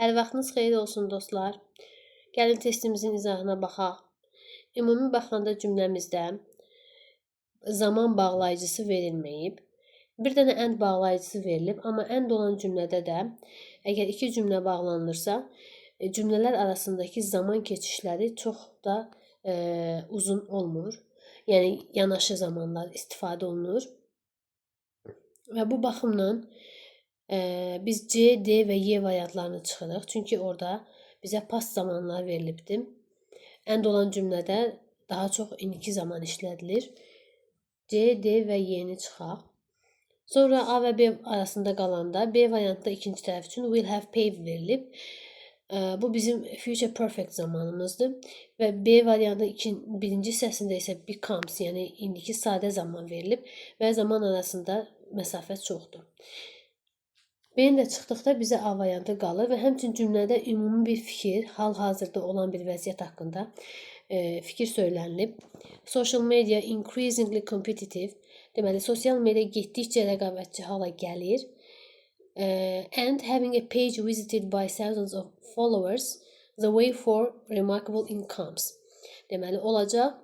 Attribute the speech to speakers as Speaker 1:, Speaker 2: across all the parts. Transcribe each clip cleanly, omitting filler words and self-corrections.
Speaker 1: Hər vaxtınız xeyir olsun dostlar. Gəlin testimizin izahına baxaq. Ümumi baxanda cümləmizdə zaman bağlayıcısı verilməyib. Bir dənə and bağlayıcısı verilib, amma and olan cümlədə də əgər iki cümlə bağlanırsa, cümlələr arasındakı zaman keçişləri çox da uzun olmur. Yəni yanaşı zamanlar istifadə olunur. Və bu baxımdan biz C, D və Y variantlarını çıxırıq. Çünki orada bizə past zamanlar verilibdir. And olan cümlədə daha çox indiki zaman işlədilir. C, D və Y-ni çıxaq. Sonra A və B arasında qalanda B variantda ikinci tərəf üçün will have paved verilib. Bu bizim future perfect zamanımızdır. Və B variantının birinci hissəsində isə becomes, yəni indiki sadə zaman verilib və zaman arasında məsafə çoxdur. B-ni də çıxdıqda bizə A variantı qalır və həmçinin cümlədə ümumi bir fikir, hal-hazırda olan bir vəziyyət haqqında fikir söylənilib. Social media increasingly competitive. Deməli, sosial media getdikcə rəqabətçi hala gəlir. And having a page visited by thousands of followers, the way for remarkable incomes. Deməli, olacaq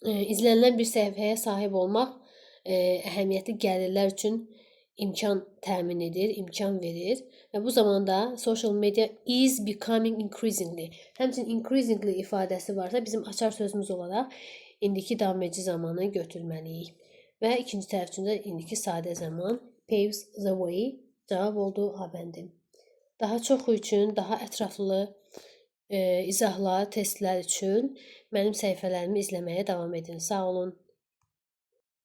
Speaker 1: izlənilən bir səhifəyə sahib olmaq əhəmiyyətli gəlirlər üçün imkan təmin edir, imkan verir. Və bu zamanda social media is becoming increasingly. Həmçinin increasingly ifadəsi varsa bizim açar sözümüz olaraq indiki davam edici zamanı götürməliyik. Və ikinci tərəf üçün də indiki sadə zaman paves the way cavab oldu A bəndi. Daha çoxu üçün, daha ətraflı izahlar, testlər üçün mənim səhifələrimi izləməyə davam edin. Sağ olun.